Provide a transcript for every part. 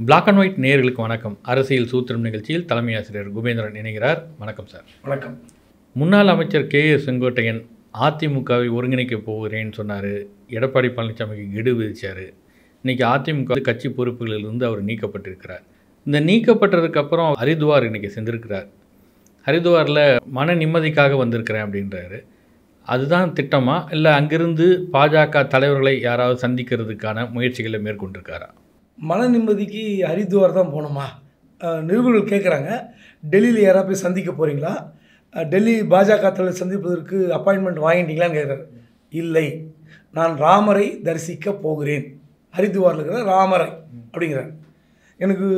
Black and white நேயர்களுக்கு வணக்கம். அரசியல் சூத்திரம் நிகழ்ச்சியில் தலைமை ஆசிரியர் குபேந்திரன் இணைகிறார். வணக்கம் சார். வணக்கம். முன்னாள் அமைச்சர் KA செங்கோட்டையன் அதிமுகவை ஒருங்கிணைக்க போகிறேன்னு சொன்னார். எடப்பாடி பழனிசாமிக்கு கெடு விதிச்சார். இன்றைக்கி அதிமுக கட்சி பொறுப்புகளிலிருந்து அவர் நீக்கப்பட்டிருக்கிறார். இந்த நீக்கப்பட்டதுக்கப்புறம் ஹரித்வார் இன்றைக்கி சென்றிருக்கிறார். ஹரித்வாரில் மன நிம்மதிக்காக வந்திருக்கிறேன் அப்படின்றாரு. அதுதான் திட்டமா இல்லை அங்கிருந்து பாஜக தலைவர்களை யாராவது சந்திக்கிறதுக்கான முயற்சிகளை மேற்கொண்டிருக்காரா? மன நிம்மதிக்கு ஹரித்வார் தான் போகணுமா? நிருபர்கள் கேட்குறாங்க, டெல்லியில் யாராவது போய் சந்திக்க போகிறீங்களா, டெல்லி பாஜக தலைவர் சந்திப்பதற்கு அப்பாயின்மெண்ட் வாங்கிட்டீங்களான்னு கேட்குறாரு. இல்லை, நான் ராமரை தரிசிக்க போகிறேன், ஹரித்வாரில் இருக்கிற ராமரை அப்படிங்கிறார். எனக்கு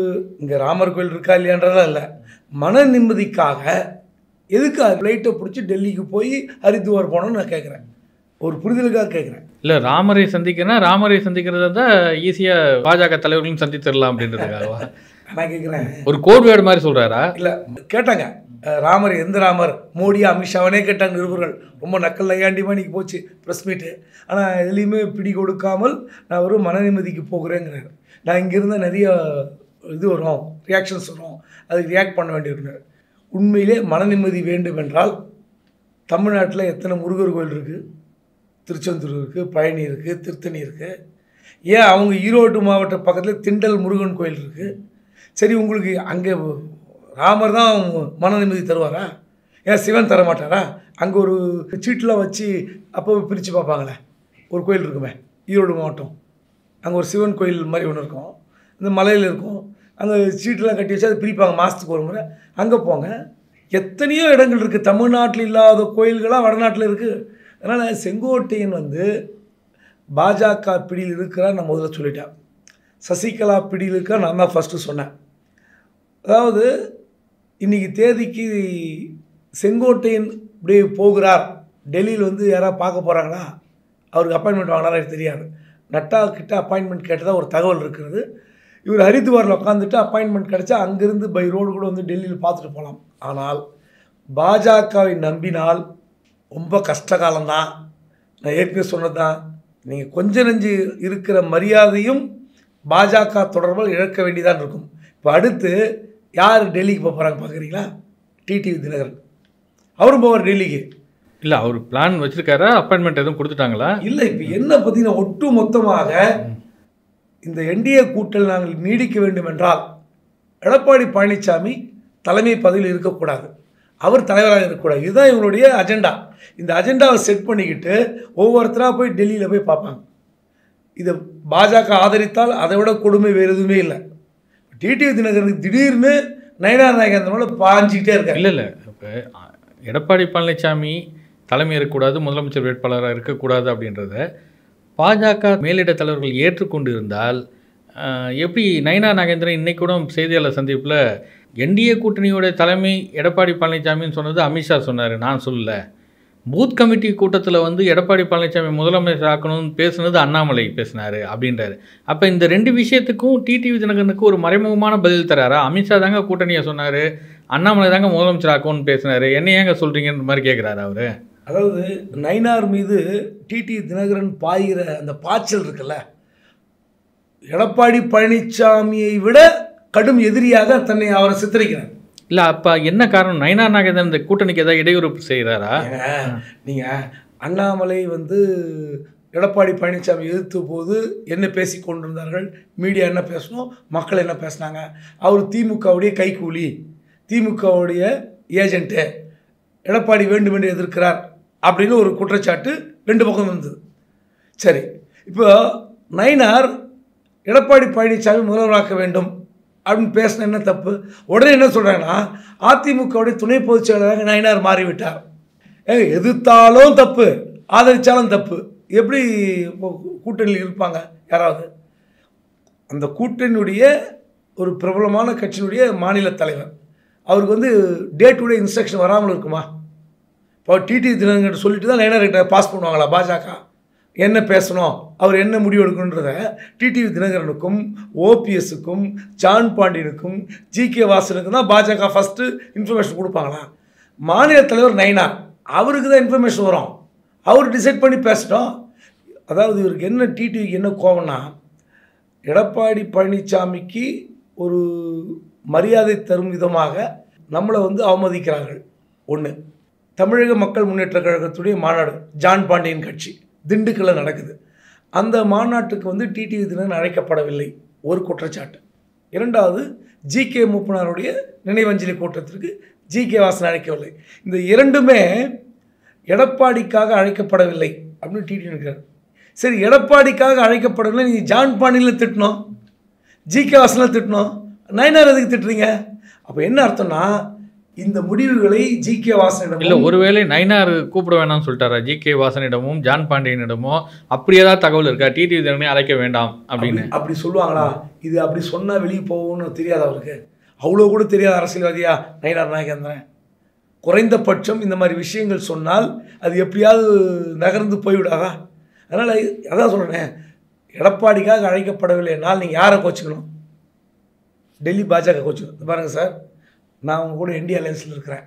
இங்கே ராமர் கோயில் இருக்கா இல்லையான்றதெல்லாம் இல்லை, மன நிம்மதிக்காக எதுக்கு ஃப்ளைட்டை பிடிச்சி டெல்லிக்கு போய் ஹரித்வார் போகணுன்னு நான் கேட்குறேன். ஒரு புரிதலுக்காக கேட்குறேன். இல்லை, ராமரை சந்திக்கிறதா தான் ஈஸியாக பாஜக தலைவர்களையும் சந்தித்திடலாம் அப்படின்றதுக்காகவா? நான் கேட்குறேன், ஒரு கோட் வேர்டு மாதிரி சொல்கிறாரா? இல்லை, கேட்டாங்க ராமர் எந்த ராமர், மோடி அமித்ஷாவனே கேட்டாங்க நிருபர்கள். ரொம்ப நக்கல் நையாண்டிமா இன்றைக்கி போச்சு ப்ரெஸ் மீட்டு. ஆனால் எதுலேயுமே பிடி கொடுக்காமல் நான் ஒரு மன நிம்மதிக்கு போகிறேங்கிறார். நான் இங்கேருந்த நிறைய இது வரும், ரியாக்ஷன்ஸ் வரும், அதுக்கு ரியாக்ட் பண்ண வேண்டியிருக்கிறார். உண்மையிலே மன நிம்மதி வேண்டும் என்றால் தமிழ்நாட்டில் எத்தனை முருகர் கோயில் இருக்குது, திருச்செந்தூர் இருக்குது, பழனி இருக்குது, திருத்தணி இருக்குது. ஏன் அவங்க ஈரோடு மாவட்ட பக்கத்தில் திண்டல் முருகன் கோயில் இருக்குது. சரி, உங்களுக்கு அங்கே ராமர் தான் மன நிம்மதி தருவாரா? ஏன் சிவன் தர மாட்டாரா? அங்கே ஒரு சீட்டெலாம் வச்சு அப்போ பிரித்து பார்ப்பாங்களே, ஒரு கோயில் இருக்குமே ஈரோடு மாவட்டம், அங்கே ஒரு சிவன் கோயில் மாதிரி ஒன்று இருக்கும், இந்த மலையில் இருக்கும், அங்கே சீட்டெலாம் கட்டி வச்சு அதை பிரிப்பாங்க மாதத்துக்கு ஒரு முறை. அங்கே போங்க, எத்தனையோ இடங்கள் இருக்குது, தமிழ்நாட்டில் இல்லாத கோயில்களாக வடநாட்டில் இருக்குது. அதனால் செங்கோட்டையன் பாஜக பிடியில் இருக்கிறார். நான் முதல்ல சொல்லிட்டேன். சசிகலா பிடியில் இருக்கிறார், நான் தான் ஃபஸ்ட்டு சொன்னேன். அதாவது இன்றைக்கி தேதிக்கு செங்கோட்டையன் இப்படியே போகிறார், டெல்லியில் யாராவது பார்க்க போகிறாங்களா, அவருக்கு அப்பாயின்மெண்ட் வாங்கினாரா எனக்கு தெரியாது. நட்டா கிட்ட அப்பாயின்மெண்ட் கேட்டதாக ஒரு தகவல் இருக்கிறது. இவர் ஹரித்வாரில் உட்காந்துட்டு அப்பாயின்மெண்ட் கிடச்சா அங்கேருந்து பை ரோடு கூட டெல்லியில் பார்த்துட்டு போகலாம். ஆனால் பாஜகவை நம்பினால் ரொம்ப கஷ்டகாலம்தான். நான் ஏற்கனவே சொன்னது தான், நீங்கள் கொஞ்ச நெஞ்சு இருக்கிற மரியாதையும் பாஜக தொடர்பால் இழக்க வேண்டியதான் இருக்கும். இப்போ அடுத்து யார் டெல்லிக்கு போக போகிறாங்க பார்க்குறீங்களா? டிடிவி தினகரன். அவரும் போவார் டெல்லிக்கு. இல்லை, அவர் பிளான் வச்சுருக்காரா? அப்பாயின்மெண்ட் எதுவும் கொடுத்துட்டாங்களா? இல்லை, இப்போ என்ன பார்த்தீங்கன்னா, ஒட்டு மொத்தமாக இந்த என்டிஏ கூட்டணி நாங்கள் நீடிக்க வேண்டும் என்றால் எடப்பாடி பழனிசாமி தலைமை பதவியில் இருக்கக்கூடாது, அவர் தலைவராக இருக்கக்கூடாது. இதுதான் இவங்களுடைய அஜெண்டா. இந்த அஜெண்டாவை செட் பண்ணிக்கிட்டு ஒவ்வொருத்தராக போய் டெல்லியில் போய் பார்ப்பாங்க. இதை பாஜக ஆதரித்தால் அதை விட கொடுமை வேறு எதுவுமே இல்லை. டிடிவி தினகரனுக்கு திடீர்னு நயனார் நாயகந்தனோட பாஞ்சிக்கிட்டே இருக்காங்க. இல்லை, இப்போ எடப்பாடி பழனிசாமி தலைமை இருக்கக்கூடாது, முதலமைச்சர் வேட்பாளராக இருக்கக்கூடாது அப்படின்றத பாஜக மேலிட தலைவர்கள் ஏற்றுக்கொண்டு இருந்தால் எப்படி நயனார் நாகேந்திரன் இன்னைக்கு கூட செய்தியாளர் சந்திப்பில் என்டிஏ கூட்டணியோட தலைமை எடப்பாடி பழனிசாமின்னு சொன்னது அமித்ஷா சொன்னார், நான் சொல்லலை. பூத் கமிட்டி கூட்டத்தில் எடப்பாடி பழனிசாமி முதலமைச்சர் ஆக்கணும்னு பேசுனது அண்ணாமலை பேசினார் அப்படின்றாரு. அப்போ இந்த ரெண்டு விஷயத்துக்கும் டிடிவி தினகரனுக்கு ஒரு மறைமுகமான பதில் தராரா? அமித்ஷா தாங்க கூட்டணியை சொன்னார், அண்ணாமலை தாங்க முதலமைச்சர் ஆக்கணும்னு பேசினார், என்ன ஏங்க சொல்கிறீங்கன்ற மாதிரி கேட்குறாரு அவர். அதாவது நயினார் மீது டிடிவி தினகரன் பாய்கிற அந்த பாய்ச்சல் இருக்குல்ல, எடப்பாடி பழனிசாமியை விட கடும் எதிரியாக தன்னை அவரை சித்தரிக்கிறார். இல்லை, அப்போ என்ன காரணம்? நயனார் நாகேந்திரன் இந்த கூட்டணிக்கு ஏதாவது இடையூறு செய்கிறாரா? நீங்கள் அண்ணாமலை எடப்பாடி பழனிசாமி எதிர்த்த போது என்ன பேசி கொண்டிருந்தார்கள், மீடியா என்ன பேசணும், மக்கள் என்ன பேசினாங்க, அவர் திமுகவுடைய கைக்கூலி, திமுகவுடைய ஏஜென்ட்டு, எடப்பாடி வேண்டும் என்று எதிர்க்கிறார் அப்படின்னு ஒரு குற்றச்சாட்டு ரெண்டு பக்கம் இருந்தது. சரி, இப்போ நயினார் எடப்பாடி பழனிசாமி முதல்வராக்க வேண்டும் அப்படின்னு பேசின என்ன தப்பு? உடனே என்ன சொல்கிறாங்கன்னா, அதிமுகவுடைய துணை பொதுச் செயலாளராக நயினார் மாறிவிட்டார். எதிர்த்தாலும் தப்பு, ஆதரித்தாலும் தப்பு. எப்படி கூட்டணியில் இருப்பாங்க யாராவது? அந்த கூட்டணியுடைய ஒரு பிரபலமான கட்சியினுடைய மாநில தலைவர், அவருக்கு டே டு டே இன்ஸ்ட்ரக்ஷன் வராமல் இருக்குமா? இப்போ டிடிவி தினகரன் சொல்லிட்டு தான் நயனார்கிட்ட பாஸ் பண்ணுவாங்களா பாஜக? என்ன பேசணும், அவர் என்ன முடிவு எடுக்கணுன்றத டிடிவி தினகரனுக்கும் ஓபிஎஸ்ஸுக்கும் ஜான் பாண்டியனுக்கும் ஜிகே வாசனுக்கும் தான் பாஜக ஃபஸ்ட்டு இன்ஃபர்மேஷன் கொடுப்பாங்களா? மாநில தலைவர் நயினார், அவருக்கு தான் இன்ஃபர்மேஷன் வரும், அவர் டிசைட் பண்ணி பேசட்டும். அதாவது இவருக்கு என்ன, டிடிவிக்கு என்ன கோவம்னா, எடப்பாடி பழனிசாமிக்கு ஒரு மரியாதை தரும் விதமாக நம்மளை வந்து அவமதிக்கிறார்கள். ஒன்று, தமிழக மக்கள் முன்னேற்ற கழகத்துடைய மாநாடு ஜான் பாண்டியன் கட்சி திண்டுக்கல்ல நடக்குது. அந்த மாநாட்டுக்கு வந்து டிடிவி தினகரன் அழைக்கப்படவில்லை, ஒரு குற்றச்சாட்டு. இரண்டாவது, ஜி.கே. மூப்பனாருடைய நினைவஞ்சலி கூட்டத்திற்கு ஜி.கே. வாசன் அழைக்கவில்லை. இந்த இரண்டுமே எடப்பாடிக்காக அழைக்கப்படவில்லை அப்படின்னு டிடிவி நினைக்கிறார். சரி, எடப்பாடிக்காக அழைக்கப்படவில்லை, நீங்கள் ஜான் பாண்டியனில் திட்டணும், ஜி.கே. வாசனில் திட்டணும், நயினார் எதுக்கு திட்டுறீங்க? அப்போ என்ன அர்த்தம்னா, இந்த முடிவுகளை ஜி.கே. வாசனிடம் இல்லை, ஒருவேளை நயினார் கூப்பிட வேணாம்னு சொல்லிட்டாரா ஜி.கே. வாசனிடமும் ஜான் பாண்டியனிடமோ? அப்படி ஏதாவது தகவல் இருக்கா டிடிவி தினகரனை அழைக்க வேண்டாம் அப்படின்னு? அப்படி சொல்லுவாங்களா? இது அப்படி சொன்னால் வெளியே போகும்னு தெரியாது அவருக்கு? அவ்வளோ கூட தெரியாத அரசியல்வாதியா நயினார் நாகேந்திரன்? குறைந்தபட்சம் இந்த மாதிரி விஷயங்கள் சொன்னால் அது எப்படியாவது நகர்ந்து போய்விடாதா? அதனால் அதான் சொல்கிறேன், எடப்பாடிக்காக அழைக்கப்படவில்லை என்னால் நீங்கள் யாரை கோச்சிக்கணும்? டெல்லி பாஜக கோச்சிக்கணும். பாருங்கள் சார், நான் அவங்க கூட என்டி அலையன்ஸில் இருக்கிறேன்.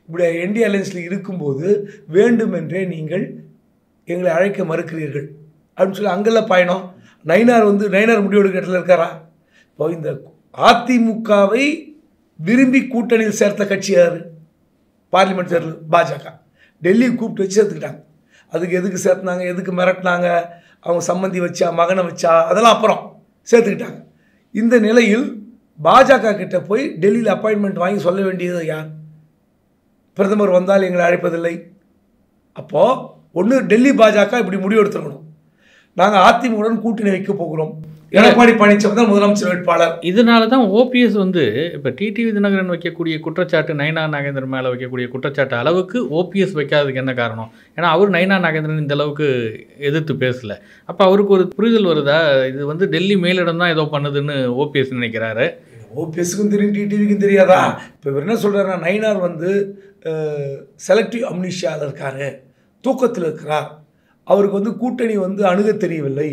இப்படி என்டி அலையன்ஸில் இருக்கும்போது வேண்டுமென்றே நீங்கள் எங்களை அழைக்க மறுக்கிறீர்கள் அப்படின்னு சொல்லி அங்கெல்லாம் பயணம். நயினார் முடிவெடுக்க இடத்துல இருக்காரா? இப்போ இந்த அதிமுகவை விரும்பி கூட்டணியில் சேர்த்த கட்சி யார்? பார்லிமெண்ட் தேர்தல் பாஜக டெல்லி கூப்பிட்டு வச்சு சேர்த்துக்கிட்டாங்க. அதுக்கு எதுக்கு சேர்த்துனாங்க, எதுக்கு மிரட்டினாங்க, அவங்க சம்மந்தி வச்சா, மகனை வச்சா, அதெல்லாம் அப்புறம் சேர்த்துக்கிட்டாங்க. இந்த நிலையில் பாஜக கிட்ட போய் டெல்லியில் அப்பாயின்மெண்ட் வாங்கி சொல்ல வேண்டியது யார்? பிரதமர் வந்தால் எங்களை அழைப்பதில்லை. அப்போது ஒன்று டெல்லி பாஜக இப்படி முடிவு எடுத்துக்கணும், நாங்கள் அதிமுகவுடன் கூட்டணி வைக்க போகிறோம், எடப்பாடி பழனிசாமி தான் முதலமைச்சர் வேட்பாளர். இதனால தான் ஓபிஎஸ் வந்து இப்போ டிடிவி தினகரன் வைக்கக்கூடிய குற்றச்சாட்டு, நயினார் நாகேந்திரன் மேலே வைக்கக்கூடிய குற்றச்சாட்டு அளவுக்கு ஓபிஎஸ் வைக்காததுக்கு என்ன காரணம்? ஏன்னா அவர் நயினார் நாகேந்திரன் இந்த அளவுக்கு எதிர்த்து பேசலை. அப்போ அவருக்கு ஒரு புரிதல் வருதா, இது வந்து டெல்லி மேலிடம் தான் ஏதோ பண்ணுதுன்னு ஓபிஎஸ் நினைக்கிறாரு? ஓபிஎஸ்க்கும் தெரியும், டிடிவிக்கும் தெரியாதா? இப்போ இவர் என்ன சொல்கிறாருன்னா, நயினார் வந்து செலக்டிவ் அம்னிஷியாவில் இருக்கார், தூக்கத்தில் இருக்கிறார், அவருக்கு வந்து கூட்டணி வந்து அணுக தெரியவில்லை,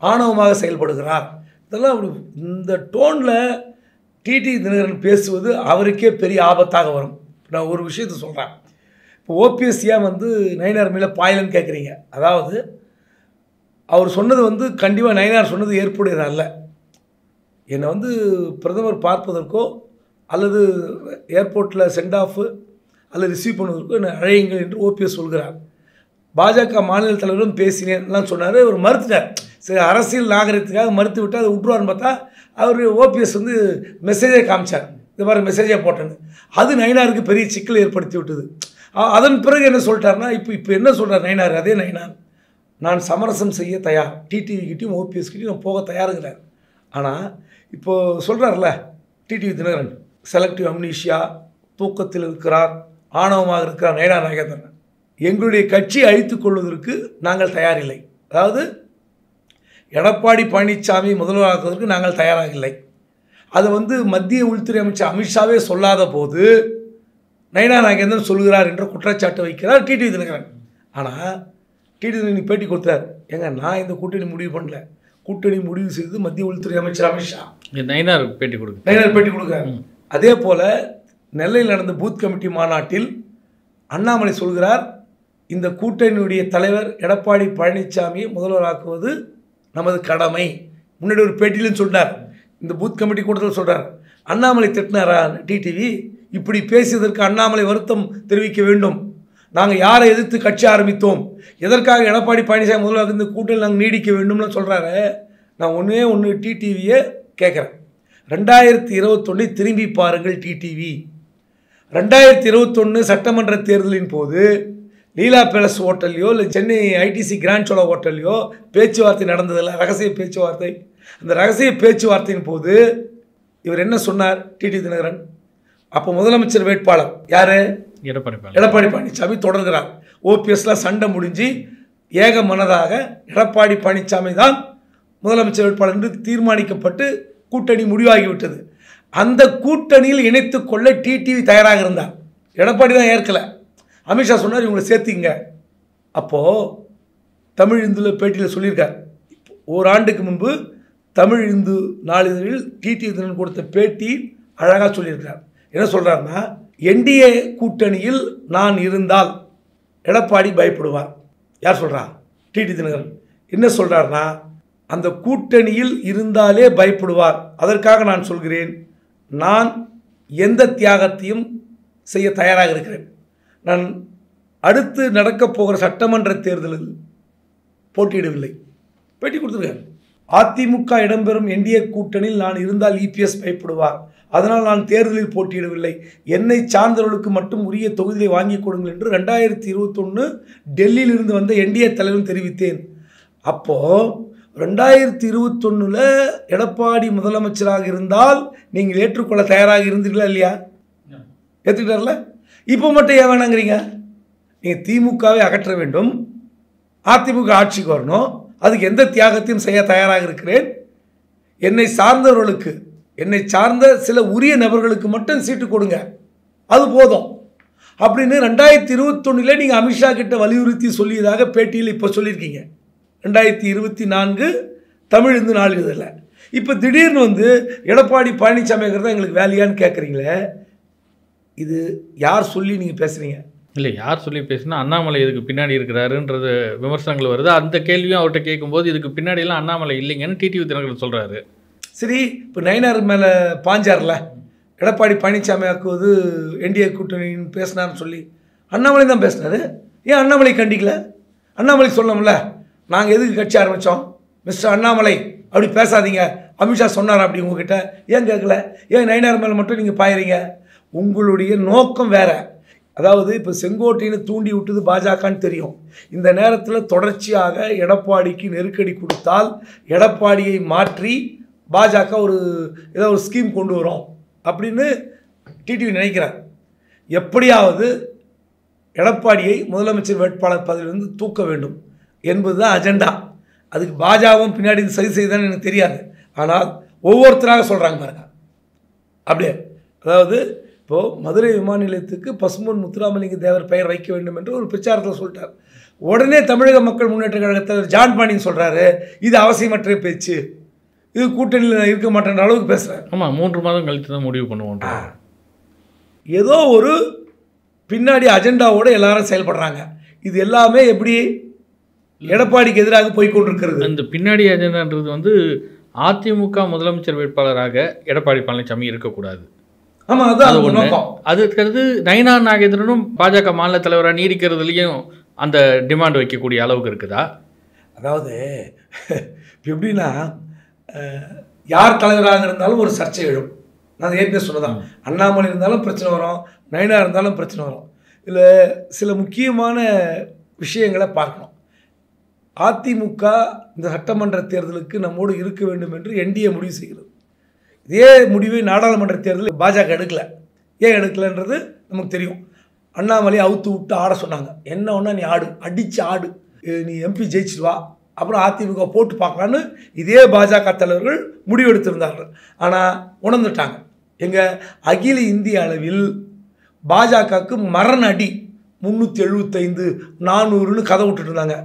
ஆணவமாக செயல்படுகிறார். இதெல்லாம் அப்படி இந்த டோனில் டிடிவி தினகரன் பேசுவது அவருக்கே பெரிய ஆபத்தாக வரும். நான் ஒரு விஷயத்தை சொல்கிறேன். இப்போ ஓபிஎஸ் ஏன் வந்து நயினார் மேலே பாயலன்னு கேட்குறீங்க? அதாவது அவர் சொன்னது வந்து கண்டிப்பாக நயினார் சொன்னது ஏற்புடையது அல்ல. என்னை வந்து பிரதமர் பார்ப்பதற்கோ அல்லது ஏர்போர்ட்டில் சென்ட் ஆஃப் அல்லது ரிசீவ் பண்ணுவதற்கோ என்னை அழையுங்கள் என்று ஓபிஎஸ் சொல்கிறார். பாஜக மாநில தலைவரும் பேசினேன்லாம் சொன்னார், அவர் மறுத்துட்டார். சரி, அரசியல் நாகரிகத்துக்காக மறுத்து விட்டு அதை விட்ருவார்னு பார்த்தா அவர் ஓபிஎஸ் வந்து மெசேஜை காமிச்சார், இந்த மாதிரி மெசேஜை போட்டேன்னு. அது நயினாருக்கு பெரிய சிக்கலை ஏற்படுத்தி விட்டது. அதன் பிறகு என்ன சொல்லிட்டாருன்னா, இப்போ என்ன சொல்கிறார் நயினார், அதே நயினார் நான் சமரசம் செய்ய தயார், டிடிவிக்கிட்டையும் ஓபிஎஸ்கிட்டையும் நான் போக தயாருங்கிறார். ஆனால் இப்போது சொல்கிறார்ல டிடிவி தினகரன், செலக்டிவ் அம்னீஷியா, தூக்கத்தில் இருக்கிறார், ஆணவமாக இருக்கிறார் நயினார் நாகேந்திரன், எங்களுடைய கட்சியை அழித்துக் கொள்வதற்கு நாங்கள் தயாரில்லை. அதாவது எடப்பாடி பழனிசாமி முதல்வராக்குவதற்கு நாங்கள் தயாராக இல்லை. அதை வந்து மத்திய உள்துறை அமைச்சர் அமித்ஷாவே சொல்லாத போது நயினார் நாகேந்திரன் சொல்கிறார் என்ற குற்றச்சாட்டு வைக்கிறார் டிடிவி தினகரன். ஆனால் டிடிவி தினகரன் பேட்டி கொடுத்தார், ஏங்க நான் இந்த கூட்டணி முடிவு பண்ணல, கூட்டணி முடிவு செய்தது மத்திய உள்துறை அமைச்சர் அமித்ஷா. நயினார் பேட்டி கொடுக்குறார். அதே போல் நெல்லையில் நடந்த பூத் கமிட்டி மாநாட்டில் அண்ணாமலை சொல்கிறார், இந்த கூட்டணியுடைய தலைவர் எடப்பாடி பழனிசாமியை முதல்வராக்குவது நமது கடமை. முன்னாடி ஒரு பேட்டியிலும் சொன்னார், இந்த பூத் கமிட்டி கூட்டத்தில் சொல்கிறார். அண்ணாமலை திட்டினாரா டிடிவி? இப்படி பேசியதற்கு அண்ணாமலை வருத்தம் தெரிவிக்க வேண்டும். நாங்கள் யாரை எதிர்த்து கட்சி ஆரம்பித்தோம், எதற்காக எடப்பாடி பழனிசாமி முதல்வராக இந்த கூட்டணி நாங்கள் நீடிக்க வேண்டும்னு சொல்கிறாரு. நான் ஒன்று டிடிவியை கேட்குறேன், 2021 திரும்பி பாருங்கள் டிடிவி. 2021 சட்டமன்ற தேர்தலின் போது லீலா பேலஸ் ஹோட்டல்லையோ இல்லை சென்னை ஐடிசி கிராண்ட் சோலா ஹோட்டல்லையோ பேச்சுவார்த்தை நடந்ததில்லை, ரகசிய பேச்சுவார்த்தை. அந்த ரகசிய பேச்சுவார்த்தையின் போது இவர் என்ன சொன்னார் டிடிவி தினகரன்? அப்போ முதலமைச்சர் வேட்பாளர் யார்? எடப்பாடி பழனிசாமி தொடர்கிறார். ஓபிஎஸ்லாம் சண்டை முடிஞ்சு ஏக மனதாக எடப்பாடி பழனிசாமி தான் முதலமைச்சர் வேட்பாளர் என்று தீர்மானிக்கப்பட்டு கூட்டணி முடிவாகிவிட்டது. அந்த கூட்டணியில் இணைத்து கொள்ள டிடிவி தயாராக இருந்தார். எடப்பாடி தான் ஏற்கலை. அமித்ஷா சொன்னார் இவங்களை சேர்த்திங்க. அப்போது தமிழ் இந்துவில் பேட்டியில் சொல்லியிருக்கார். ஓராண்டுக்கு முன்பு தமிழ் இந்து நாளிதழில் டிடிவி தினகரன் கொடுத்த பேட்டி அழகாக சொல்லியிருக்கிறார். என்ன சொல்கிறாருன்னா, என்டிஏ கூட்டணியில் நான் இருந்தால் எடப்பாடி பயப்படுவார். யார் சொல்கிறா? டிடிவி தினகரன். என்ன சொல்கிறாருன்னா, அந்த கூட்டணியில் இருந்தாலே பயப்படுவார். அதற்காக நான் சொல்கிறேன், நான் எந்த தியாகத்தையும் செய்ய தயாராக இருக்கிறேன். நான் அடுத்து நடக்கப் போகிற சட்டமன்ற தேர்தலில் போட்டியிடவில்லை. பேட்டி கொடுத்துருக்கேன். அதிமுக இடம்பெறும் என்டிஏ கூட்டணியில் நான் இருந்தால் இபிஎஸ் பயப்படுவார், அதனால் நான் தேர்தலில் போட்டியிடவில்லை. என்னை சார்ந்தவர்களுக்கு மட்டும் உரிய தொகுதியை வாங்கி கொடுங்கள் என்று 2021 டெல்லியில் இருந்து வந்த என்டிஏ தலைவரும் தெரிவித்தேன். அப்போது 2021 எடப்பாடி முதலமைச்சராக இருந்தால் நீங்கள் ஏற்றுக்கொள்ள தயாராக இருந்தீர்களா இல்லையா? ஏற்றுக்கிட்டார்ல. இப்போ மட்டும் ஏன் வேணாங்கிறீங்க? நீங்கள் திமுகவை அகற்ற வேண்டும், அதிமுக ஆட்சிக்கு வரணும், அதுக்கு எந்த தியாகத்தையும் செய்ய தயாராக இருக்கிறேன். என்னை சார்ந்தவர்களுக்கு, என்னை சார்ந்த சில உரிய நபர்களுக்கு மட்டும் சீட்டு கொடுங்க, அது போதும் அப்படின்னு 2021 நீங்கள் அமித்ஷா கிட்ட வலியுறுத்தி சொல்லியதாக பேட்டியில் இப்போ சொல்லியிருக்கீங்க. 2024 தமிழ் இந்து நாளிதழில். இப்போ திடீர்னு எடப்பாடி பழனிசாமி தான் எங்களுக்கு வேலையான்னு கேட்குறீங்களே, இது யார் சொல்லி நீங்கள் பேசுகிறீங்க? இல்லை, யார் சொல்லி பேசுனா அண்ணாமலை இதுக்கு பின்னாடி இருக்கிறாருன்றது விமர்சனங்கள் வருது. அந்த கேள்வியும் அவர்கிட்ட கேட்கும்போது இதுக்கு பின்னாடியெல்லாம் அண்ணாமலை இல்லைங்கன்னு டிடிவி தினகரன் சொல்கிறாரு. சரி, இப்போ நயினார் மேலே பாஞ்சார்ல எடப்பாடி பழனிசாமி ஆக்குவது என்டிஏ கூட்டணின்னு பேசினார்னு சொல்லி அண்ணாமலை தான் பேசினார். ஏன் அண்ணாமலை கண்டிக்கல? அண்ணாமலை சொல்லணும்ல, நாங்கள் எதுக்கு கட்சி ஆரம்பித்தோம், மிஸ்டர் அண்ணாமலை அப்படி பேசாதீங்க, அமித்ஷா சொன்னார் அப்படி உங்ககிட்ட, ஏன் கேட்கல? ஏன் நயினார் மேலே மட்டும் நீங்கள் பாயிறீங்க? உங்களுடைய நோக்கம் வேறு. அதாவது இப்போ செங்கோட்டையை தூண்டி விட்டது பாஜகன்னு தெரியும். இந்த நேரத்தில் தொடர்ச்சியாக எடப்பாடிக்கு நெருக்கடி கொடுத்தால் எடப்பாடியை மாற்றி பாஜக ஏதோ ஒரு ஸ்கீம் கொண்டு வரும் அப்படின்னு டிடிவி நினைக்கிறார். எப்படியாவது எடப்பாடியை முதலமைச்சர் வேட்பாளர் பதவியிலிருந்து தூக்க வேண்டும் என்பது தான் அஜெண்டா. அதுக்கு பாஜகவும் பின்னாடி சரி செய்தான்னு எனக்கு தெரியாது. ஆனால் ஒவ்வொருத்தராக சொல்கிறாங்க பாருங்க. அப்படியே அதாவது இப்போது மதுரை விமான நிலையத்துக்கு பசும்பொன் முத்துராமலிங்க தேவர் பெயர் வைக்க வேண்டும் என்று ஒரு பிரச்சாரத்தில் சொல்லிட்டார். உடனே தமிழக மக்கள் முன்னேற்ற கழகத்தில் ஜான் பாண்டியன் சொல்கிறாரு, இது அவசியமற்ற பேச்சு, இது கூட்டணியில் இருக்க மாட்டேன்ற அளவுக்கு பேசுகிறார். ஆமாம், 3 மாதம் கழித்து தான் முடிவு பண்ணுவோம். ஏதோ ஒரு பின்னாடி அஜெண்டாவோடு எல்லாரும் செயல்படுறாங்க. இது எல்லாமே எப்படி எடப்பாடிக்கு எதிராக போய்கொண்டிருக்கிறது. அந்த பின்னாடி அஜெண்டான்றது அதிமுக முதலமைச்சர் வேட்பாளராக எடப்பாடி பழனிசாமி இருக்கக்கூடாது. ஆமாம், அதுதான் நோக்கம். அதுக்கு நயினார் நாகேந்திரனும் பாஜக மாநில தலைவராக நீடிக்கிறதுலையும் அந்த டிமாண்ட் வைக்கக்கூடிய அளவுக்கு இருக்குதா? அதாவது எப்படின்னா, யார் தலைவராக இருந்தாலும் ஒரு சர்ச்சை எழும். நான் ஏற்கனவே சொன்னதான், அண்ணாமலை இருந்தாலும் பிரச்சனை வரும், நயினார் இருந்தாலும் பிரச்சனை வரும். இதில் சில முக்கியமான விஷயங்களை பார்க்கணும். அதிமுக இந்த சட்டமன்ற தேர்தலுக்கு நம்மோடு இருக்க வேண்டும் என்று என்டிஏ முடிவு செய்கிறது. இதே முடிவை நாடாளுமன்ற தேர்தலில் பாஜக எடுக்கலை. ஏன் எடுக்கலைன்றது நமக்கு தெரியும். அண்ணாமலையை அவுத்து விட்டு ஆட சொன்னாங்க. என்ன ஒன்றா நீ ஆடு, அடித்து ஆடு, நீ எம்பி ஜெயிச்சிடுவா, அப்புறம் அதிமுக போட்டு பார்க்கலான்னு இதே பாஜக தலைவர்கள் முடிவெடுத்திருந்தார்கள். ஆனால் உணர்ந்துட்டாங்க. எங்கள் அகில இந்திய அளவில் பாஜகவுக்கு மரண அடி 375 400ன்னு கதை விட்டுட்டு இருந்தாங்க.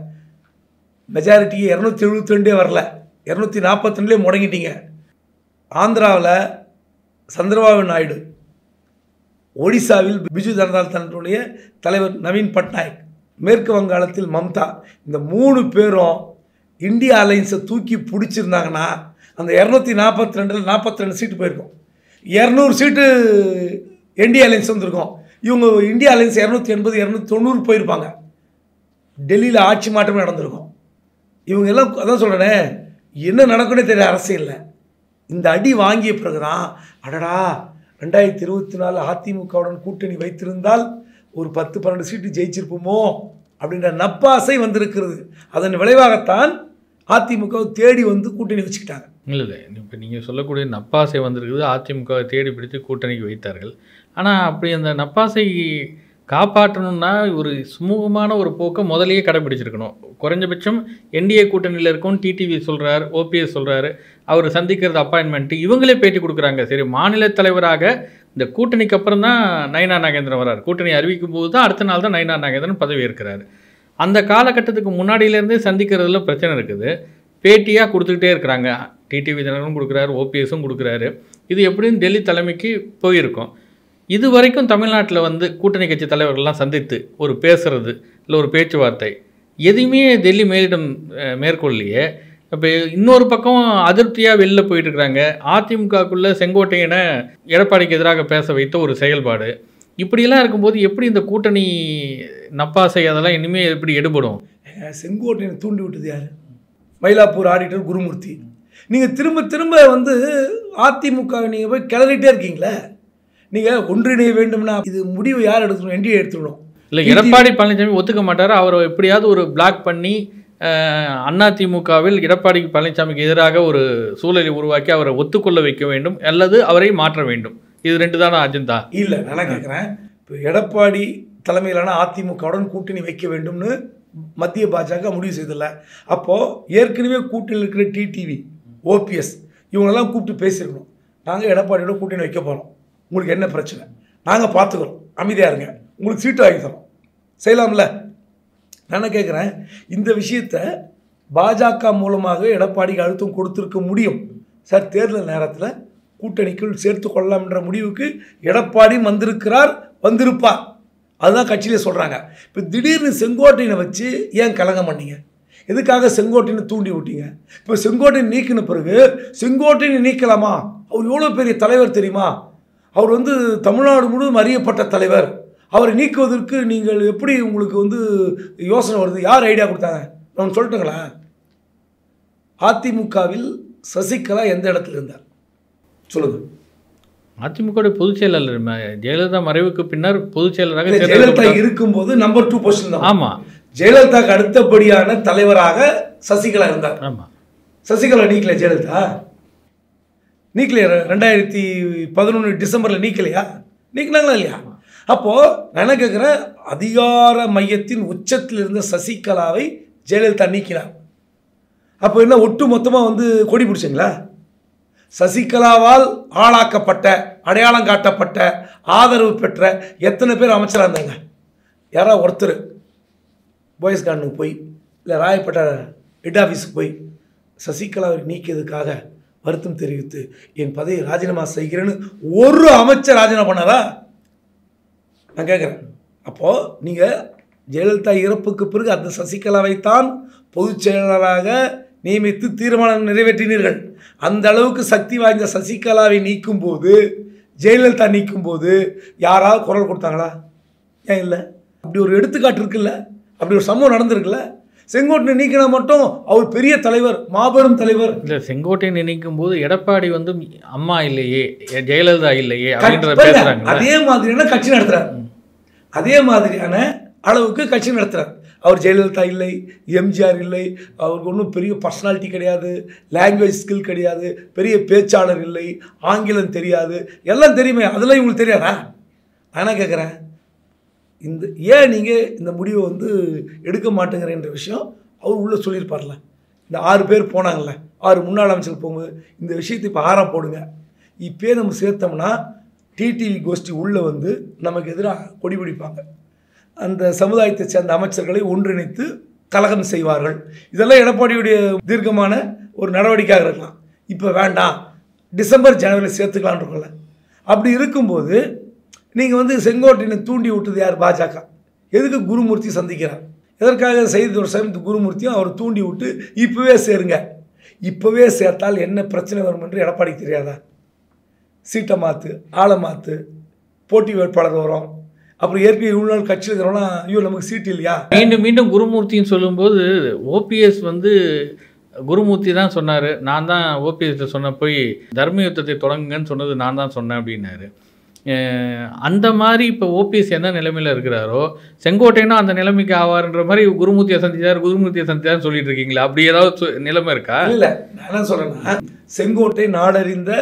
மெஜாரிட்டிக்கு 272 வரல, 242 முடங்கிட்டீங்க. ஆந்திராவில் சந்திரபாபு நாயுடு, ஒடிசாவில் பிஜு ஜனதா தளத்துடைய தலைவர் நவீன் பட்நாயக், மேற்கு வங்காளத்தில் மம்தா, இந்த 3 பேரும் இந்தியா அலைன்ஸை தூக்கி பிடிச்சிருந்தாங்கன்னா அந்த 242 42 சீட்டு போயிருக்கும். 200 சீட்டு என்டிஏ அலைன்ஸ் வந்திருக்கும். இவங்க இந்தியா அலைன்ஸ் 280 290 போயிருப்பாங்க. டெல்லியில் ஆட்சி மாற்றமே நடந்திருக்கும். இவங்க எல்லாம் அதான் சொல்கிறேனே, என்ன நடக்குன்னே தெரியல அரசியலில். இந்த அடி வாங்கிய பிறகுதான் அடடா 2024 அதிமுகவுடன் கூட்டணி வைத்திருந்தால் ஒரு 10-12 சீட்டு ஜெயிச்சிருப்போமோ அப்படின்ற நப்பாசை வந்திருக்கிறது. அதன் விளைவாகத்தான் அதிமுக தேடி கூட்டணி வச்சுக்கிட்டாங்க. இல்லை, இப்போ நீங்கள் சொல்லக்கூடிய நப்பாசை வந்திருக்குது, அதிமுக தேடி பிடித்து கூட்டணிக்கு வைத்தார்கள். ஆனால் அப்படி அந்த நப்பாசை காப்பாற்றணும்னா ஒரு சுமூகமான ஒரு போக்கை முதலையே கடைபிடிச்சிருக்கணும். குறைஞ்சபட்சம் என்டிஏ கூட்டணியில் இருக்கும் டிடிவி சொல்கிறார், ஓபிஎஸ் சொல்கிறாரு, அவர் சந்திக்கிறது அப்பாயின்மெண்ட்டு, இவங்களே பேட்டி கொடுக்குறாங்க. சரி, மாநில தலைவராக இந்த கூட்டணிக்கு அப்புறம் தான் நயினார் நாகேந்திரன் வர்றார். கூட்டணி அறிவிக்கும் போது தான் அடுத்த நாள் தான் நயினார் நாகேந்திரன் பதவி ஏற்கிறார். அந்த காலகட்டத்துக்கு முன்னாடியிலேருந்தே சந்திக்கிறதுல பிரச்சனை இருக்குது. பேட்டியாக கொடுத்துக்கிட்டே இருக்கிறாங்க. டிடிவி தினகரனும் கொடுக்குறாரு, ஓபிஎஸும் கொடுக்குறாரு. இது எப்படின்னு டெல்லி தலைமைக்கு போயிருக்கோம். இது வரைக்கும் தமிழ்நாட்டில் கூட்டணி கட்சி தலைவர்கள்லாம் சந்தித்து ஒரு பேசுகிறது இல்லை ஒரு பேச்சுவார்த்தை எதையுமே டெல்லி மேலிடம் மேற்கொள்ளையே. இப்போ இன்னொரு பக்கம் அதிருப்தியாக வெளில போயிட்டு இருக்கிறாங்க. அதிமுகக்குள்ளே செங்கோட்டையனை எடப்பாடிக்கு எதிராக பேச வைத்த ஒரு செயல்பாடு. இப்படியெல்லாம் இருக்கும்போது எப்படி இந்த கூட்டணி நப்பாசை அதெல்லாம் இனிமேல் எப்படி எடுபடும்? செங்கோட்டையனை தூண்டி விட்டது யார்? மயிலாப்பூர் ஆடிட்டர் குருமூர்த்தி. நீங்கள் திரும்ப திரும்ப வந்து அதிமுக நீங்கள் போய் கிளறிட்டே இருக்கீங்களே. நீங்கள் ஒன்றிணைய வேண்டும்னா இது முடிவு யார் எடுத்துக்கணும்? என்டிஏ எடுத்துக்கணும். இல்லை, எடப்பாடி பழனிசாமி ஒத்துக்க மாட்டார். அவரை எப்படியாவது ஒரு பிளாக் பண்ணி அதிமுகவில் எடப்பாடி பழனிசாமிக்கு எதிராக ஒரு சூழலை உருவாக்கி அவரை ஒத்துக்கொள்ள வைக்க வேண்டும் அல்லது அவரை மாற்ற வேண்டும். இது 2 தானே அஜெண்டா? இல்லை, நான் கேட்குறேன். இப்போ எடப்பாடி தலைமையிலான அதிமுகவுடன் கூட்டணி வைக்க வேண்டும்னு மத்திய பாஜக முடிவு செய்தில்ல. அப்போது ஏற்கனவே கூட்டணியில் இருக்கிற டிடிவி, ஓபிஎஸ் இவங்களெல்லாம் கூப்பிட்டு பேசியிருக்கணும். நாங்கள் எடப்பாடியோட கூட்டணி வைக்க போகிறோம், உங்களுக்கு என்ன பிரச்சனை, நாங்கள் பார்த்துக்கிறோம், அமைதியாக இருங்க, உங்களுக்கு சீட்டு வாங்கி தரோம், செய்யலாம்ல. நான் கேட்குறேன், இந்த விஷயத்தை பாஜக மூலமாக எடப்பாடிக்கு அழுத்தம் கொடுத்துருக்க முடியும் சார். தேர்தல் நேரத்தில் கூட்டணிக்குள் சேர்த்து கொள்ளலாம்ன்ற முடிவுக்கு எடப்பாடி வந்திருப்பார். அதுதான் கட்சியிலே சொல்கிறாங்க. இப்போ திடீர்னு செங்கோட்டையனை வச்சு ஏன் கலங்கம் பண்ணீங்க? எதுக்காக செங்கோட்டையனை தூண்டி விட்டீங்க? இப்போ செங்கோட்டையன் நீக்கின பிறகு செங்கோட்டையனை நீக்கலாமா? அவர் எவ்வளோ பெரிய தலைவர் தெரியுமா? அவர் வந்து தமிழ்நாடு முழுவதும் அறியப்பட்ட தலைவர். அவரை நீக்குவதற்கு நீங்கள் எப்படி உங்களுக்கு வந்து யோசனை வருது? யார் ஐடியா கொடுத்தாங்க? நான் சொல்லட்டுங்களா? அதிமுகவில் சசிகலா எந்த இடத்துல இருந்தார் சொல்லுங்கள். அதிமுக பொதுச் செயலாளர் ஜெயலலிதா மறைவுக்கு பின்னர் பொதுச் செயலராக ஜெயலலிதா இருக்கும்போது நம்பர் 2 பொசிஷன் தான். ஆமாம், ஜெயலலிதாக்கு அடுத்தபடியான தலைவராக சசிகலா இருந்தார். ஆமாம், சசிகலா நீக்கல, ஜெயலலிதா நீக்கலையா? 2011 டிசம்பரில் நீக்கலையா? நீக்கினாங்களா இல்லையா? அப்போது நான் என்ன கேட்குறேன், அதிகார மையத்தின் உச்சத்தில் இருந்த சசிகலாவை ஜெயலலிதா நீக்கினார். அப்போ என்ன ஒட்டு மொத்தமாக வந்து கொடி பிடிச்சிங்களா? சசிகலாவால் ஆளாக்கப்பட்ட, அடையாளம் காட்டப்பட்ட, ஆதரவு பெற்ற எத்தனை பேர் அமைச்சராக இருந்தாங்க? யாராவது ஒருத்தர் பாய்ஸ் கார்டனுக்கு போய் இல்லை ராயப்பேட்டை ஹெட் ஆஃபீஸுக்கு போய் சசிகலாவை நீக்கியதுக்காக வருத்தம் தெரிவித்து என் பதவியை ராஜினாமா செய்கிறேன்னு ஒரு அமைச்சர் ராஜினாமா பண்ணாரா? நான் கேட்குறேன். அப்போது நீங்கள் ஜெயலலிதா இறப்புக்கு பிறகு அந்த சசிகலாவைத்தான் பொதுச் செயலாளராக நியமித்து தீர்மானம் நிறைவேற்றினீர்கள். அந்த அளவுக்கு சக்தி வாய்ந்த சசிகலாவை நீக்கும்போது, ஜெயலலிதா நீக்கும்போது யாராவது குரல் கொடுத்தாங்களா? ஏன் இல்லை? அப்படி ஒரு எடுத்துக்காட்டு இருக்குல்ல, அப்படி ஒரு சம்பவம் நடந்திருக்குல்ல. செங்கோட்டையை நீக்கினா மட்டும் அவர் பெரிய தலைவர், மாபெரும் தலைவர். இல்லை, செங்கோட்டையை நீக்கும் போது எடப்பாடி வந்து அம்மா இல்லையே, ஜெயலலிதா இல்லையே அப்படின்ற பேசுறாங்க. அதே மாதிரியான கட்சி நடத்துறாரு, அதே மாதிரியான அளவுக்கு கட்சி நடத்துறாரு. அவர் ஜெயலலிதா இல்லை, எம்ஜிஆர் இல்லை, அவருக்கு ஒன்றும் பெரிய பர்சனாலிட்டி கிடையாது, லாங்குவேஜ் ஸ்கில் கிடையாது, பெரிய பேச்சாளர் இல்லை, ஆங்கிலம் தெரியாது, எல்லாம் தெரியுமே, அதெல்லாம் இவங்களுக்கு தெரியாதா? நான் என்ன கேட்குறேன், இந்த ஏன் நீங்கள் இந்த முடிவை வந்து எடுக்க மாட்டேங்கிறன்ற விஷயம் அவர் உள்ளே சொல்லியிருப்பார்ல. இந்த 6 பேர் போனாங்கள்ல, 6 முன்னாள் அமைச்சர்கள் போகும்போது இந்த விஷயத்தை இப்போ போடுங்க, இப்போயே நம்ம சேர்த்தோம்னா டிடிவி கோஷ்டி உள்ளே வந்து நமக்கு எதிராக கொடி பிடிப்பாங்க, அந்த சமுதாயத்தை சேர்ந்த அமைச்சர்களை ஒன்றிணைத்து கலகம் செய்வார்கள். இதெல்லாம் எடப்பாடியுடைய தீர்க்கமான ஒரு நடவடிக்கையாக இருக்கலாம். இப்போ வேண்டாம், டிசம்பர் ஜனவரி சேர்த்துக்கலான் இருக்கல. அப்படி இருக்கும்போது நீங்கள் வந்து செங்கோட்டையனை தூண்டி விட்டது யார்? பாஜக. எதுக்கு குருமூர்த்தி சந்திக்கிறார்? எதற்காக செய்தி ஒரு சமயத்து குருமூர்த்தியும் அவர் தூண்டி விட்டு இப்போவே சேருங்க, இப்போவே சேர்த்தால் என்ன பிரச்சனை வரும் என்று எடப்பாடிக்கு தெரியாதா? சீட்டை மாற்று, ஆளை மாற்று, போட்டி வேட்பாளர் வரும், அப்புறம் ஏற்கனவே இவ்வளோ நாள் கட்சியில் இருக்கிறவங்களாம் ஐயோ நமக்கு சீட்டு இல்லையா? மீண்டும் மீண்டும் குருமூர்த்தின்னு சொல்லும்போது ஓபிஎஸ் வந்து குருமூர்த்தி தான் சொன்னார், நான் தான் ஓபிஎஸ் சொன்ன போய் தர்ம யுத்தத்தை தொடங்குங்கன்னு சொன்னது நான் தான் சொன்னேன் அப்படின்னாரு. அந்த மாதிரி இப்போ ஓபிஎஸ் என்ன நிலைமையில் இருக்கிறாரோ செங்கோட்டையனும் அந்த நிலைமைக்கு ஆவார்ன்ற மாதிரி குருமூர்த்தியை சந்திச்சார் சொல்லிட்டு இருக்கீங்களா? அப்படி ஏதாவது நிலைமை இருக்கா? இல்லை, நான் என்ன சொல்கிறேன்னா, செங்கோட்டை நாடறிந்த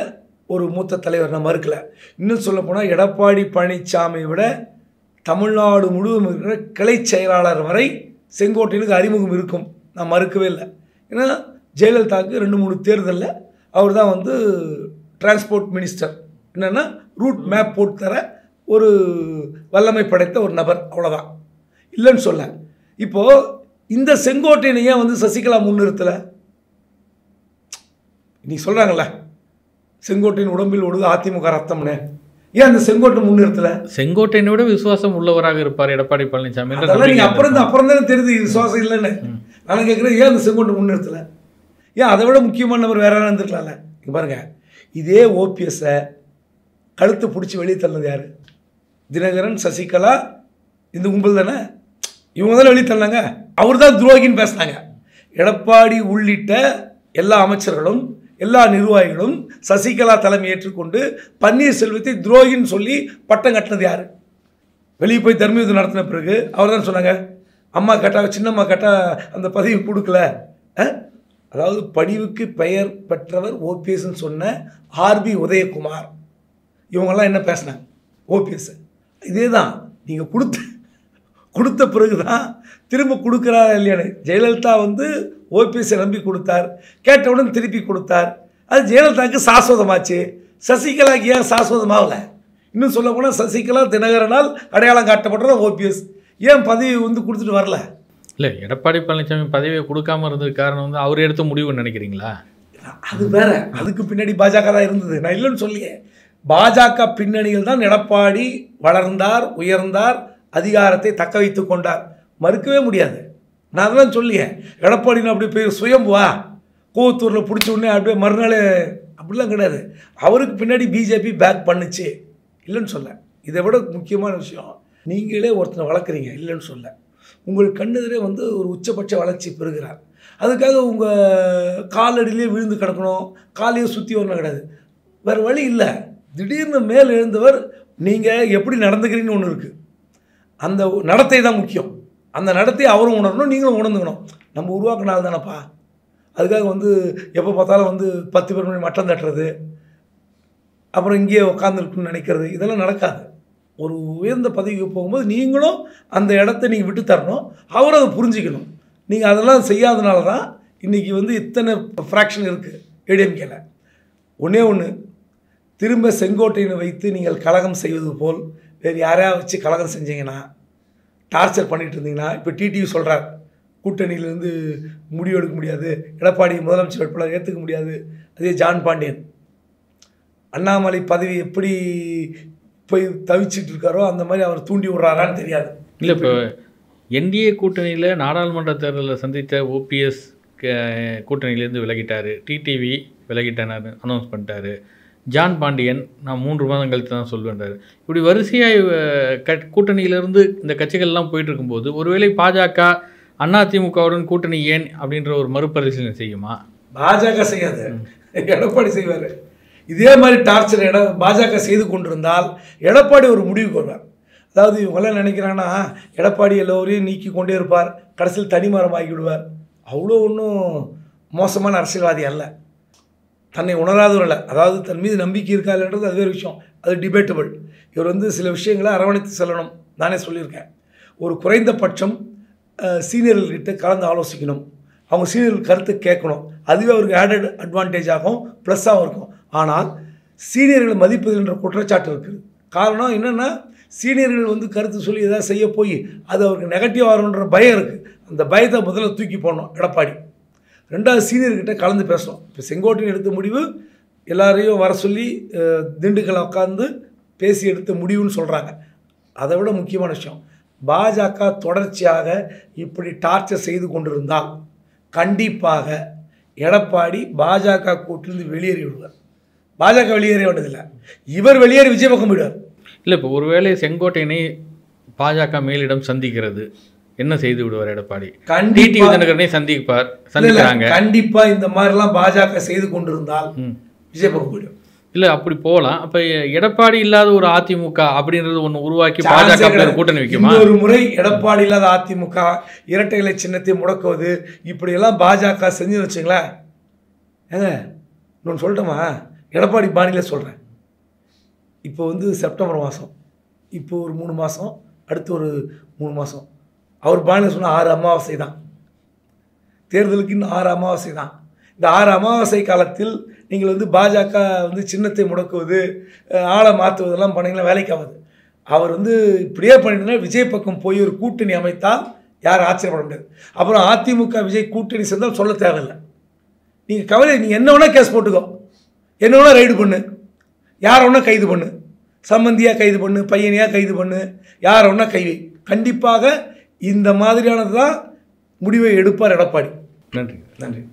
ஒரு மூத்த தலைவர், நான் மறுக்கலை. இன்னும் சொல்ல போனால் எடப்பாடி பழனிசாமியை விட தமிழ்நாடு முழுவதும் இருக்கிற கிளை செயலாளர் வரை செங்கோட்டையனுக்கு அறிமுகம் இருக்கும், நான் மறுக்கவே இல்லை. ஏன்னா ஜெயலலிதாவுக்கு 2-3 தேர்தலில் அவர் தான் வந்து டிரான்ஸ்போர்ட் மினிஸ்டர், என்னென்னா ரூட் மேப் போட்டு தர ஒரு வல்லமை படைத்த ஒரு நபர், அவ்வளோதான், இல்லைன்னு சொல்ல. இப்போது இந்த செங்கோட்டையனை ஏன் வந்து சசிகலா முன்னிறுத்தலை? நீ சொல்கிறாங்கள செங்கோட்டையின் உடம்பில் ஓடுது அதிமுக ரத்தம்னு, ஏன் அந்த செங்கோட்டை முன்னிறுத்தலை? செங்கோட்டையனை விட விசுவாசம் உள்ளவராக இருப்பார் எடப்பாடி பழனிசாமி. நீங்கள் அப்புறம் தானே தெரியுது விசுவாசம் இல்லைன்னு. நான் கேட்குறேன், ஏன் அந்த செங்கோட்டை முன்னிறுத்தலை? ஏன் அதை விட முக்கியமான நபர் வேற யாரும் இருந்திருக்கலாம்ல. இங்கே பாருங்கள், இதே ஓபிஎஸ்ஸை கழுத்து பிடிச்சி வெளியே தள்ளினது யார்? தினகரன், சசிகலா, இந்த கும்பல் தானே. இவங்க தானே வெளியே தள்ளினாங்க. அவர் தான் துரோகின்னு பேசினாங்க. எடப்பாடி உள்ளிட்ட எல்லா அமைச்சர்களும் எல்லா நிர்வாகிகளும் சசிகலா தலைமை ஏற்றுக்கொண்டு பன்னீர்செல்வத்தை துரோகின்னு சொல்லி பட்டம் கட்டினது யார்? வெளியே போய் தர்மயுத்தம் நடத்தின பிறகு அவர் தான் சொன்னாங்க, அம்மா கேட்டால் சின்னம்மா கேட்டால் அந்த பதவி கொடுக்கல. அதாவது படிவுக்கு பெயர் பெற்றவர் ஓபிஎஸ்ன்னு சொன்ன ஆர்பி உதயகுமார் இவங்கெல்லாம் என்ன பேசினாங்க? ஓபிஎஸ் இதே தான் நீங்கள் கொடுத்த பிறகு தான் திரும்ப கொடுக்குறாரு இல்லையானு. ஜெயலலிதா வந்து ஓபிஎஸ்ஸை நம்பி கொடுத்தார், கேட்டவுடன் திருப்பி கொடுத்தார். அது ஜெயலலிதாவுக்கு சாஸ்வதமாச்சு. சசிகலாக்கு ஏன் சாஸ்வதமாகலை? இன்னும் சொல்ல போனால் சசிகலா தினகரனால் அடையாளம் காட்டப்பட்டது ஓபிஎஸ். ஏன் பதவி வந்து கொடுத்துட்டு வரல? இல்லை, எடப்பாடி பழனிசாமி பதவியை கொடுக்காம இருந்தது காரணம் வந்து அவர் எடுத்த முடிவுன்னு நினைக்கிறீங்களா? அது வேற. அதுக்கு பின்னாடி பாஜக தான் இருந்தது. நான் இல்லைன்னு சொல்லியே. பாஜக பின்னணியில் தான் எடப்பாடி வளர்ந்தார், உயர்ந்தார், அதிகாரத்தை தக்க வைத்து கொண்டார். மறுக்கவே முடியாது. நான் அதெல்லாம் சொல்லியே. எடப்பாடின்னு அப்படி போய் சுயம்புவா கோவத்தூரில் பிடிச்ச உடனே அப்படியே மறுநாள் அப்படிலாம் கிடையாது. அவருக்கு பின்னாடி பிஜேபி பேக் பண்ணுச்சு, இல்லைன்னு சொல்ல. இதை விட முக்கியமான விஷயம், நீங்களே ஒருத்தனை வளர்க்குறீங்க, இல்லைன்னு சொல்ல. உங்கள் கண்ணெதிரே வந்து ஒரு உச்சபட்ச வளர்ச்சி பெறுகிறார். அதுக்காக உங்கள் காலடியிலே விழுந்து கிடக்கணும், காலையே சுற்றி வரணும் கிடையாது. வேறு வழி இல்லை. திடீர்னு மேல் எழுந்தவர் நீங்கள் எப்படி நடந்துக்கிறீங்கன்னு ஒன்று இருக்குது. அந்த நடத்தை தான் முக்கியம். அந்த நடத்தையை அவரும் உணரணும், நீங்களும் உணர்ந்துக்கணும். நம்ம உருவாக்கினால தானப்பா. அதுக்காக வந்து எப்போ பார்த்தாலும் வந்து 10 பேர் மணி மட்டம் தட்டுறது, அப்புறம் இங்கேயே உட்காந்துருக்குன்னு நினைக்கிறது, இதெல்லாம் நடக்காது. ஒரு உயர்ந்த பதவிக்கு போகும்போது நீங்களும் அந்த இடத்த நீங்கள் விட்டு தரணும், அவரும் அதை புரிஞ்சிக்கணும். நீங்கள் அதெல்லாம் செய்யாதனால தான் இன்றைக்கி வந்து இத்தனை ஃப்ராக்ஷன் இருக்குது ஏடிஎம்கேல. ஒன்றே ஒன்று, திரும்ப செங்கோட்டையனை வைத்து நீங்கள் கலகம் செய்வது போல் வேறு யாரையாக வச்சு கலகம் செஞ்சீங்கன்னா, டார்ச்சர் பண்ணிகிட்டு இருந்தீங்கன்னா, இப்போ டிடிவி சொல்கிறார் கூட்டணியிலேருந்து முடிவு எடுக்க முடியாது, எடப்பாடி முதலமைச்சர் வேட்பாளர் ஏற்றுக்க முடியாது. அதே ஜான் பாண்டியன் அண்ணாமலை பதவி எப்படி போய் தவிச்சிட்டு இருக்காரோ அந்த மாதிரி அவர் தூண்டி விடுறாரான்னு தெரியாது. இல்லை, இப்போ என்டிஏ கூட்டணியில் நாடாளுமன்ற தேர்தலில் சந்தித்த ஓபிஎஸ் கூட்டணியிலேருந்து விலகிட்டார், டிடிவி விலகிட்டார் அனௌன்ஸ் பண்ணிட்டாரு, ஜான் பாண்டியன் நான் 3 மாதம் கழித்து தான் சொல்வேன்றார். இப்படி வரிசையாக கூட்டணியிலேருந்து இந்த கட்சிகள்லாம் போயிட்டு இருக்கும்போது ஒருவேளை பாஜக அதிமுகவுடன் கூட்டணி ஏன் அப்படின்ற ஒரு மறுபரிசீலனை செய்யுமா? பாஜக செய்யாது, எடப்பாடி செய்வார். இதே மாதிரி டார்ச்சர் பாஜக செய்து கொண்டிருந்தால் எடப்பாடி ஒரு முடிவுக்கு வருவார். அதாவது இவங்கெல்லாம் நினைக்கிறாங்கன்னா எடப்பாடி எல்லோரையும் நீக்கி கொண்டே இருப்பார், கடைசியில் தனிமரம் ஆகிவிடுவார். அவ்வளோ ஒன்றும் மோசமான அரசியல்வாதி அல்ல, தன்னை உணராதவர் அல்ல. அதாவது தன் மீது நம்பிக்கை இருக்கா இல்லைன்றது அது வேறு விஷயம், அது டிபேட்டபிள். இவர் வந்து சில விஷயங்களை அரவணைத்து செல்லணும், நானே சொல்லியிருக்கேன். ஒரு குறைந்தபட்சம் சீனியர்கள்கிட்ட கலந்து ஆலோசிக்கணும், அவங்க சீனியர்கள் கருத்து கேட்கணும். அதுவே அவருக்கு ஆடட் அட்வான்டேஜாகவும் ப்ளஸ்ஸாகவும் இருக்கும். ஆனால் சீனியர்களை மதிப்பதில்ன்ற குற்றச்சாட்டு இருக்குது. காரணம் என்னென்னா, சீனியர்கள் வந்து கருத்து சொல்லி எதாவது செய்ய போய் அது அவருக்கு நெகட்டிவ் ஆகணுன்ற பயம் இருக்குது. அந்த பயத்தை முதல்ல தூக்கி போடணும் எடப்பாடி. ரெண்டாவது, சீனியர்கிட்ட கலந்து பேசணும். இப்போ செங்கோட்டையன் எடுத்த முடிவு எல்லாரையும் வர சொல்லி திண்டுக்கல்ல உட்காந்து பேசி எடுத்த முடிவுன்னு சொல்கிறாங்க. அதை விட முக்கியமான விஷயம், பாஜக தொடர்ச்சியாக இப்படி டார்ச்சர் செய்து கொண்டிருந்தால் கண்டிப்பாக எடப்பாடி பாஜக கூட்டிலிருந்து வெளியேறி விடுவார். பாஜக வெளியேற வேண்டியதில்லை, இவர் வெளியேறி விஜய் பக்கம் விடுவார். இல்லை, இப்போ ஒருவேளை செங்கோட்டையனை பாஜக மேலிடம் சந்திக்கிறது என்ன செய்து விடுவார் எடப்பாடி? டிடிவி தினகரனை சந்திக்கிறாங்க. கண்டிப்பா இந்த மாதிரிலாம் பாஜக செய்து கொண்டிருந்தால் விஜய் பக்கம் போயிடும். இல்லை, அப்படி போகலாம். அப்போ எடப்பாடி இல்லாத ஒரு அதிமுக அப்படின்றது ஒன்று உருவாக்கி பாஜக கூட்டணி வைக்குமா? ஒரு முறை எடப்பாடி இல்லாத அதிமுக, இரட்டை இலை சின்னத்தை முடக்குவது, இப்படியெல்லாம் பாஜக செஞ்சு வச்சுங்களேன். ஏங்க இன்னொன்று சொல்லட்டுமா? எடப்பாடி பாணியில் சொல்கிறேன். இப்போ வந்து செப்டம்பர் மாதம், இப்போ ஒரு 3 மாதம், அடுத்து ஒரு 3 மாதம். அவர் பாணியில் சொன்னால் 6 அமாவாசை தான், தேர்தலுக்கு இன்னும் 6 அமாவாசை தான். இந்த 6 அமாவாசை காலத்தில் நீங்கள் வந்து பாஜக வந்து சின்னத்தை முடக்குவது, ஆளை மாற்றுவதெல்லாம் பண்ணிங்கன்னா வேலைக்கு ஆகாது. அவர் வந்து இப்படியே பண்ணிட்டுனா விஜய் பக்கம் போய் ஒரு கூட்டணி அமைத்தால் யாரும் ஆச்சரியப்பட முடியாது. அப்புறம் அதிமுக விஜய் கூட்டணி சேர்ந்தால் சொல்ல தேவையில்லை. நீங்கள் கவலை, நீங்கள் என்ன வேணால் கேஸ் போட்டுக்கோ, என்ன வேணால் ரைடு பண்ணு, யாரை வேணால் கைது பண்ணு, சம்பந்தியாக கைது பண்ணு, பையனையாக கைது பண்ணு, யாரை வேணால் கைவை. கண்டிப்பாக இந்த மாதிரியானது தான் முடிவை எடுப்பார் எடப்பாடி. நன்றி. நன்றி.